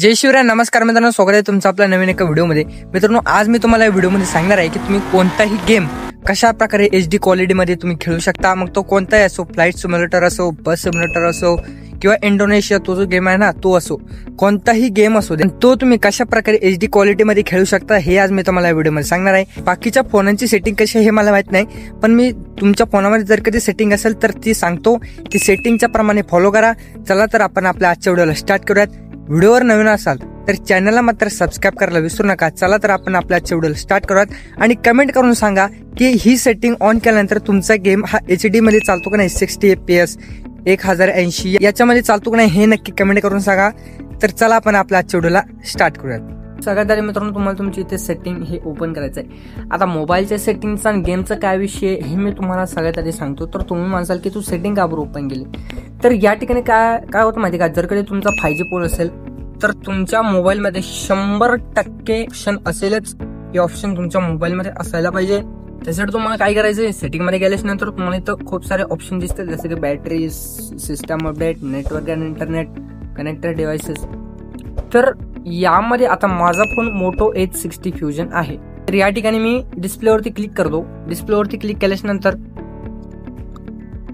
जय शिवराय. नमस्कार मित्रांनो, स्वागत आहे तुमचं आपल्या नवीन एका व्हिडिओमध्ये. मित्रांनो, आज मी तुम्हाला या व्हिडिओमध्ये सांगणार आहे की तुम्ही कोणताही गेम कशा प्रकारे HD क्वालिटीमध्ये तुम्ही खेळू शकता. मग तो कोणताही असो, फ्लाईट सिम्युलेटर असो, बस सिम्युलेटर असो किंवा इंडोनेशिया तो जो गेम आहे ना तो असो, कोणताही गेम असो तो तुम्ही कशा प्रकारे HD क्वालिटीमध्ये खेळू शकता हे आज मी तुम्हाला या व्हिडिओमध्ये सांगणार आहे. बाकीच्या फोनांची सेटिंग कशी आहे हे मला माहित नाही, पण मी तुमच्या फोनामध्ये जर कधी सेटिंग असेल तर ती सांगतो. ती सेटिंगच्या प्रमाणे फॉलो करा. चला तर आपण आपल्या आजच्या व्हिडिओला स्टार्ट करूयात. व्हिडिओवर नवीन असाल तर चॅनलला मात्र सबस्क्राईब करायला विसरू नका. चला तर आपण आपल्या आजच्या व्हिडिओला स्टार्ट करूयात आणि कमेंट करून सांगा की ही सेटिंग ऑन केल्यानंतर तुमचा गेम हा HD मध्ये चालतो का नाही, 60 FPS 1080 याच्यामध्ये चालतो का नाही हे नक्की कमेंट करून सांगा. तर चला आपण आपल्या आजच्या व्हिडिओला स्टार्ट करूयात. सगळ्यात आधी मित्रांनो, तुम्हाला तुमची इथे सेटिंग हे ओपन करायचं आहे. आता मोबाईलच्या सेटिंगचा आणि गेमचा काय विषय हे मी तुम्हाला सगळ्यात आधी सांगतो. तर तुम्ही म्हणसाल की तू सेटिंग का बरं ओपन केली, तर या ठिकाणी काय होतं माहिती का, जर कधी तुमचा 5G फोन असेल तर तुमच्या मोबाईलमध्ये 100% ऑप्शन असेलच. हे ऑप्शन तुमच्या मोबाईलमध्ये असायला पाहिजे. त्यासाठी तुम्हाला काय करायचं, सेटिंग मध्ये गेल्याच्या नंतर तुम्हाला इथं खूप सारे ऑप्शन दिसतात, जसे की battery, system update, network and internet, connected devices. तर यामध्ये आता माझा फोन मोटो H60 फ्युजन आहे. तर या ठिकाणी मी डिस्प्लेवरती क्लिक करतो. डिस्प्लेवरती क्लिक केल्याच्या नंतर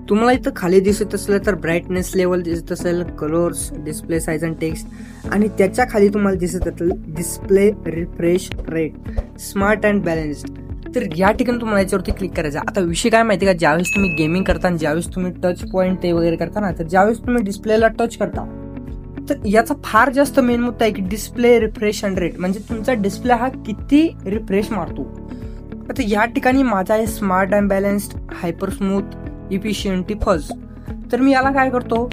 तुम्हाला इथं खाली दिसत असलं तर ब्राईटनेस लेवल दिसत असेल, colours, display size and text, आणि त्याच्या खाली तुम्हाला दिसत असेल display refresh rate, smart and balanced. तर या ठिकाणी तुम्हाला याच्यावरती क्लिक करायचं. आता विषय काय माहिती का, ज्यावेळेस तुम्ही गेमिंग करता, ज्यावेळेस तुम्ही टच पॉईंट ते वगैरे करता ना, तर ज्यावेळेस तुम्ही डिस्प्लेला टच करता तर याचा फार जास्त मेन मुद्दा आहे की डिस्प्ले रिफ्रेश अँड रेट, म्हणजे तुमचा डिस्प्ले हा किती रिफ्रेश मारतो. आता या ठिकाणी माझा आहे smart and balanced, hyper smooth, efficiency first. तर मी याला काय करतो,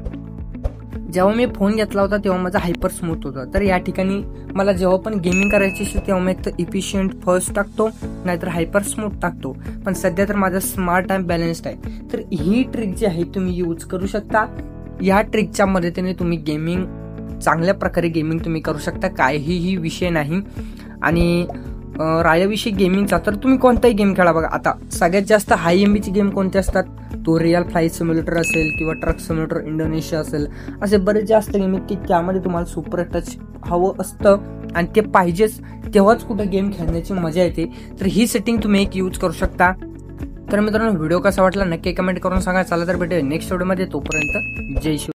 जेव्हा मी फोन घेतला होता तेव्हा माझा हायपर स्मूथ होता. तर या ठिकाणी मला जेव्हा पण गेमिंग करायची असेल तेव्हा मी एक तर इफिशियंट फर्स्ट टाकतो, नाहीतर हायपर स्मूथ टाकतो. पण सध्या तर माझा स्मार्ट अँड बॅलन्स्ड आहे. तर ही ट्रिक जी आहे तुम्ही यूज करू शकता. या ट्रिकच्या मदतीने तुम्ही गेमिंग चांगल्या प्रकारे गेमिंग तुम्ही करू शकता, काहीही विषय नाही. आणि रायाविषयी गेमिंगचा तर तुम्ही कोणताही गेम खेळा बघा. आता सगळ्यात जास्त हाय MB ची गेम कोणते असतात, तो रिअल फ्लाईट सिम्युलेटर असेल किंवा ट्रक सिम्युलेटर इंडोनेशिया असेल, असे बरेच जास्त गेम आहेत की त्यामध्ये तुम्हाला सुपर टच हवं असतं आणि ते पाहिजेच, तेव्हाच कुठं गेम खेळण्याची मजा येते. तर ही सेटिंग तुम्ही एक यूज करू शकता. तर मित्रांनो, व्हिडिओ कसा वाटला नक्की कमेंट करून सांगा. चला तर भेटूया नेक्स्ट व्हिडिओमध्ये. तोपर्यंत जय शिव.